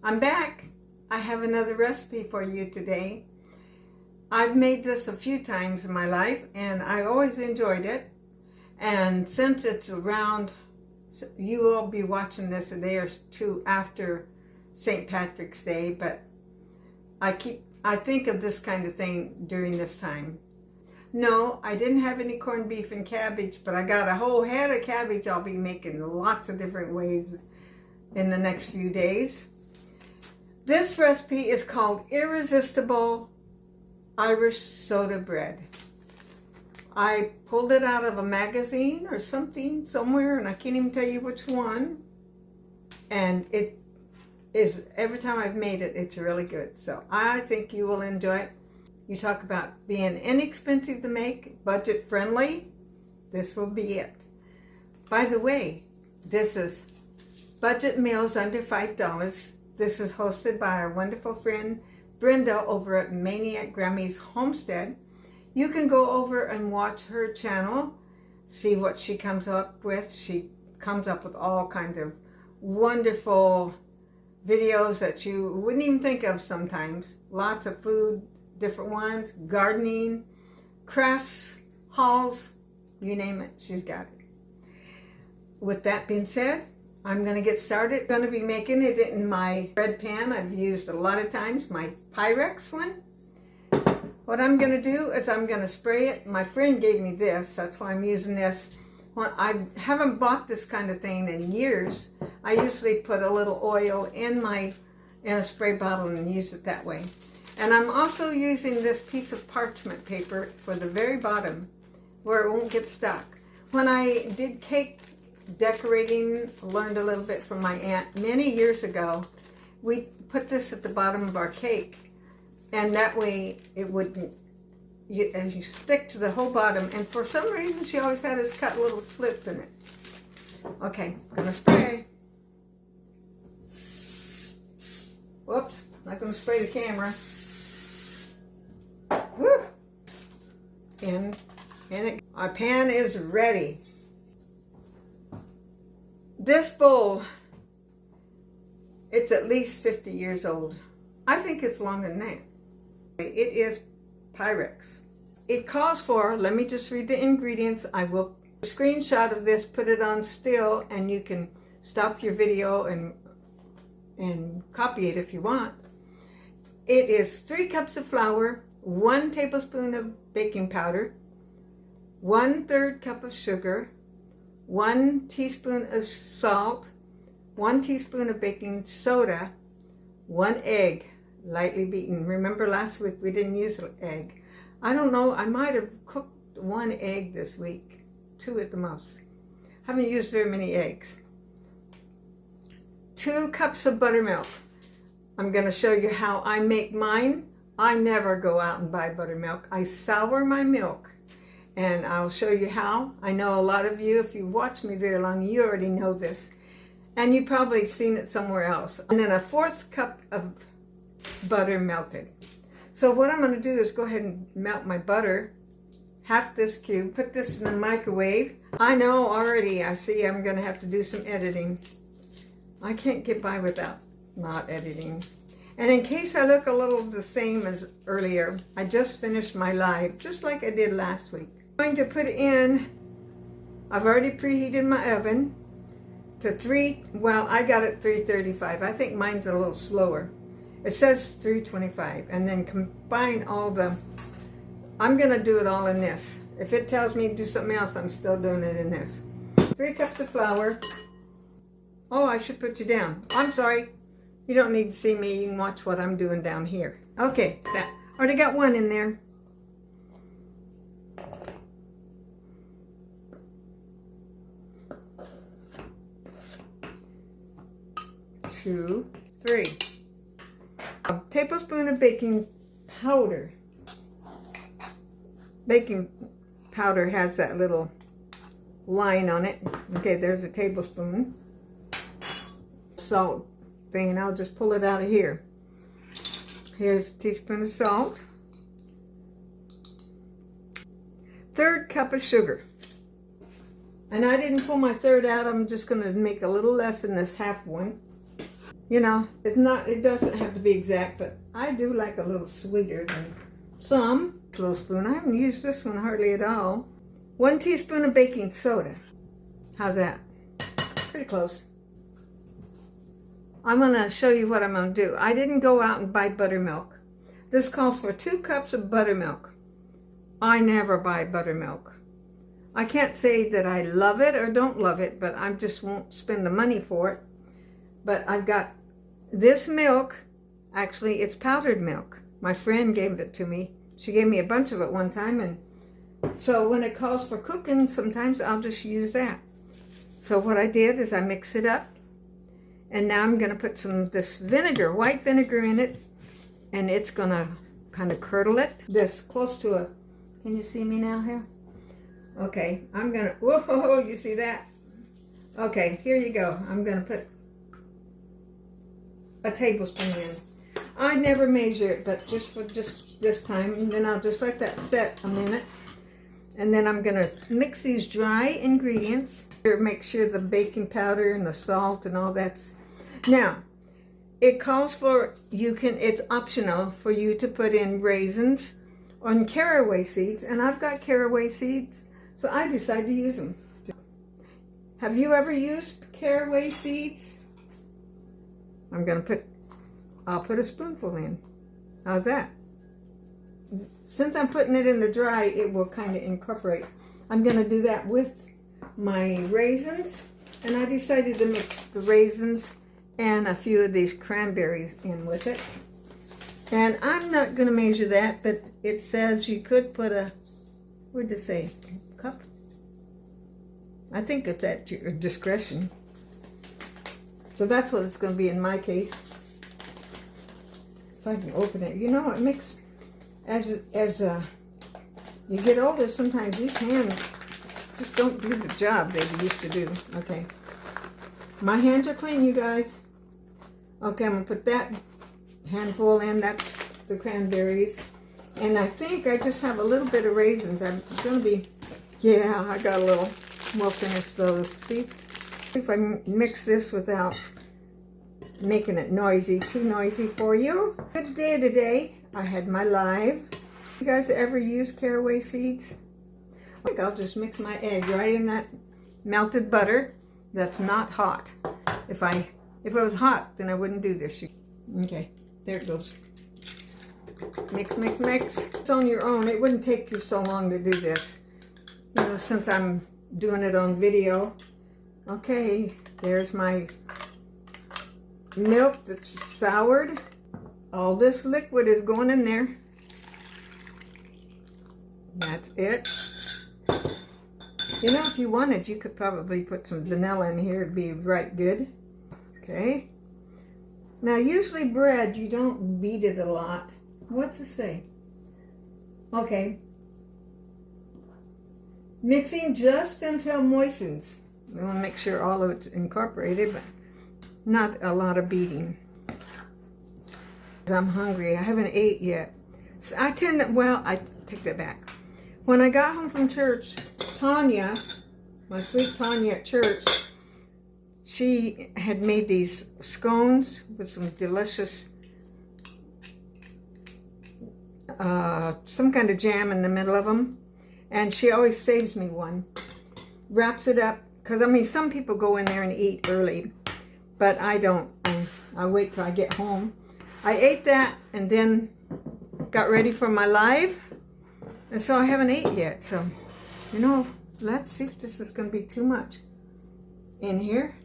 I'm back. I have another recipe for you today. I've made this a few times in my life and I always enjoyed it. And since it's around, you will be watching this a day or two after St. Patrick's Day, but I think of this kind of thing during this time. No, I didn't have any corned beef and cabbage, but I got a whole head of cabbage I'll be making lots of different ways in the next few days. This recipe is called Irresistible Irish Soda Bread. I pulled it out of a magazine or something somewhere, and I can't even tell you which one. And it is, every time I've made it, it's really good. So I think you will enjoy it. You talk about being inexpensive to make, budget friendly, this will be it. By the way, this is Budget Meals Under $5. This is hosted by our wonderful friend Brenda over at Maniac Grammy's Homestead. You can go over and watch her channel, see what she comes up with. She comes up with all kinds of wonderful videos that you wouldn't even think of sometimes. Lots of food, different ones, gardening, crafts, hauls, you name it, she's got it. With that being said, I'm going to get started. I'm going to be making it in my bread pan I've used a lot of times, my Pyrex one. What I'm going to do is I'm going to spray it. My friend gave me this, that's why I'm using this. Well, I haven't bought this kind of thing in years. I usually put a little oil in a spray bottle and use it that way. And I'm also using this piece of parchment paper for the very bottom where it won't get stuck. When I did cake decorating, learned a little bit from my aunt many years ago. We put this at the bottom of our cake, and that way it wouldn't, you stick to the whole bottom, and for some reason she always had us cut little slits in it. Okay, I'm gonna spray. Whoops, not gonna spray the camera. Woo! Our pan is ready. This bowl, it's at least 50 years old. I think it's longer than that. It is Pyrex. It calls for, let me just read the ingredients. I will screenshot of this, put it on still, and you can stop your video and copy it if you want. It is 3 cups of flour, 1 tablespoon of baking powder, 1/3 cup of sugar, 1 teaspoon of salt, 1 teaspoon of baking soda, 1 egg, lightly beaten. Remember last week we didn't use an egg. I don't know, I might have cooked 1 egg this week, 2 at the most. Haven't used very many eggs. 2 cups of buttermilk. I'm going to show you how I make mine. I never go out and buy buttermilk. I sour my milk. And I'll show you how. I know a lot of you, if you've watched me very long, you already know this. And you've probably seen it somewhere else. And then 1/4 cup of butter melted. So what I'm going to do is go ahead and melt my butter. Half this cube. Put this in the microwave. I know already, I see I'm going to have to do some editing. I can't get by without not editing. And in case I look a little the same as earlier, I just finished my live, just like I did last week. I'm going to put in, I've already preheated my oven to I got it 335. I think mine's a little slower. It says 325, and then combine all I'm going to do it all in this. If it tells me to do something else, I'm still doing it in this. 3 cups of flour. Oh, I should put you down. I'm sorry. You don't need to see me. You can watch what I'm doing down here. Okay, that already got 1 in there. 2, 3. A tablespoon of baking powder. Baking powder has that little line on it. Okay, there's a tablespoon. Salt thing, and I'll just pull it out of here. Here's a teaspoon of salt. 1/3 cup of sugar. And I didn't pull my 1/3 out. I'm just going to make a little less than this half one. You know, it doesn't have to be exact, but I do like a little sweeter than some. This little spoon, I haven't used this one hardly at all. 1 teaspoon of baking soda. How's that? Pretty close. I'm gonna show you what I'm gonna do. I didn't go out and buy buttermilk. This calls for 2 cups of buttermilk. I never buy buttermilk. I can't say that I love it or don't love it, but I just won't spend the money for it. But I've got this milk. Actually, it's powdered milk. My friend gave it to me. She gave me a bunch of it one time, and so when it calls for cooking, sometimes I'll just use that. So what I did is I mix it up, and now I'm going to put some of this vinegar, white vinegar in it, and it's going to kind of curdle it. This close to a, can you see me now here? Okay, I'm going to, whoa, you see that? Okay, here you go. I'm going to put a tablespoon in. I never measure it, but just for this time, and then I'll just let that set a minute. And then I'm gonna mix these dry ingredients. Make sure the baking powder and the salt and all that's. Now, it calls for, it's optional for you to put in raisins or caraway seeds, and I've got caraway seeds, so I decided to use them. Have you ever used caraway seeds? I'll put a spoonful in. How's that? Since I'm putting it in the dry, it will kind of incorporate. I'm going to do that with my raisins, and I decided to mix the raisins and a few of these cranberries in with it. And I'm not going to measure that, but it says you could put a, what did it say, cup? I think it's at your discretion. So that's what it's going to be in my case. If I can open it. You know, it makes, as you get older, sometimes these hands just don't do the job they used to do. Okay. My hands are clean, you guys. Okay, I'm going to put that handful in. That's the cranberries. And I think I just have a little bit of raisins. I'm going to be, yeah, I got a little. We'll finish those. See? If I mix this without making it noisy, too noisy for you. Good day today. I had my live. You guys ever use caraway seeds? I think I'll just mix my egg right in that melted butter that's not hot. If it was hot, then I wouldn't do this. Okay, there it goes. Mix, mix, mix. It's on your own. It wouldn't take you so long to do this. You know, since I'm doing it on video. Okay, there's my milk that's soured. All this liquid is going in there. That's it. You know, if you wanted, you could probably put some vanilla in here. It'd be right good. Okay. Now, usually bread, you don't beat it a lot. What's it say? Okay. Mixing just until moistens. We want to make sure all of it's incorporated, but not a lot of beating. I'm hungry. I haven't ate yet. So I take that back. When I got home from church, Tanya, my sweet Tanya at church, she had made these scones with some delicious, some kind of jam in the middle of them. And she always saves me one. Wraps it up. Because, I mean, some people go in there and eat early. But I don't. I wait till I get home. I ate that and then got ready for my live. And so I haven't ate yet. So, you know, let's see if this is going to be too much in here.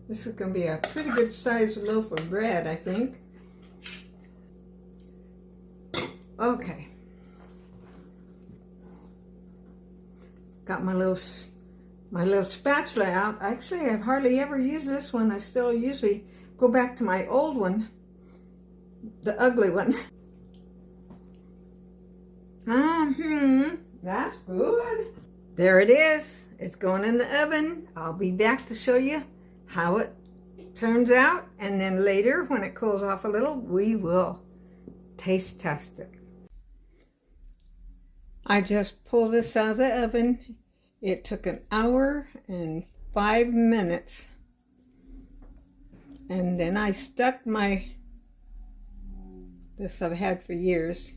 This is going to be a pretty good sized loaf of bread, I think. Okay. Got my little spatula out. Actually, I've hardly ever used this one. I still usually go back to my old one, the ugly one. That's good. There it is. It's going in the oven. I'll be back to show you how it turns out, and then later, when it cools off a little, we will taste test it. I just pulled this out of the oven. It took an hour and 5 minutes. And then I stuck this I've had for years.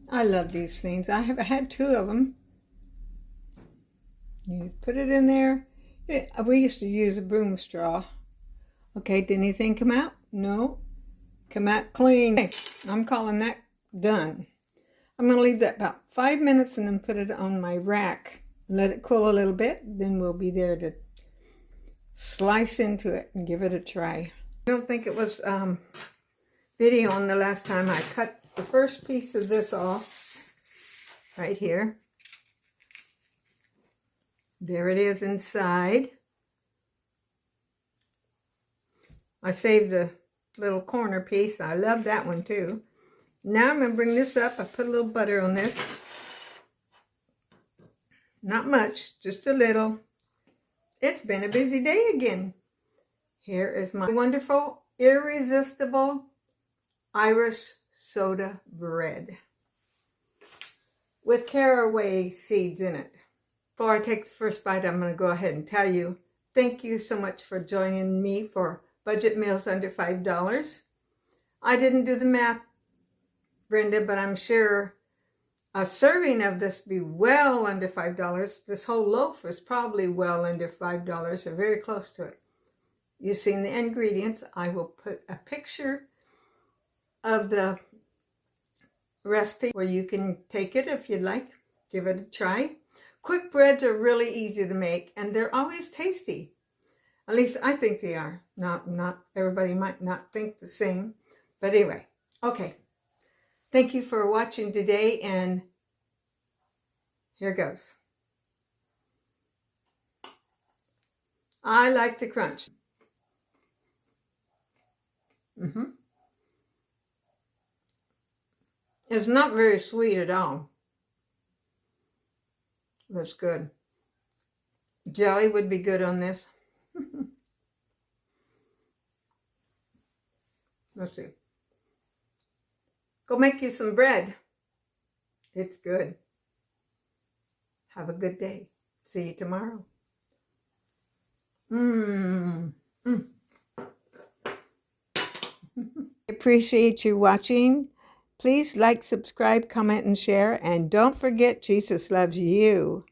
I love these things. I have had 2 of them. You put it in there. We used to use a broom straw. Okay, did anything come out? No. Come out clean. Okay, I'm calling that done. I'm going to leave that about 5 minutes and then put it on my rack. Let it cool a little bit. Then we'll be there to slice into it and give it a try. I don't think it was video on the last time. I cut the first piece of this off right here. There it is inside. I saved the little corner piece. I love that one too. Now I'm going to bring this up. I put a little butter on this. Not much, just a little. It's been a busy day again. Here is my wonderful, irresistible Irish soda bread with caraway seeds in it. Before I take the first bite, I'm going to go ahead and tell you, thank you so much for joining me for Budget Meals Under $5. I didn't do the math, Brenda, but I'm sure a serving of this be well under $5. This whole loaf is probably well under $5 or very close to it. You've seen the ingredients. I will put a picture of the recipe where you can take it if you'd like. Give it a try. Quick breads are really easy to make, and they're always tasty. At least I think they are. Not everybody might not think the same. But anyway, okay. Thank you for watching today, and here goes. I like the crunch. It's not very sweet at all. That's good. Jelly would be good on this. Let's see. Go make you some bread. It's good. Have a good day. See you tomorrow. Appreciate you watching. Please like, subscribe, comment, and share. And don't forget, Jesus loves you.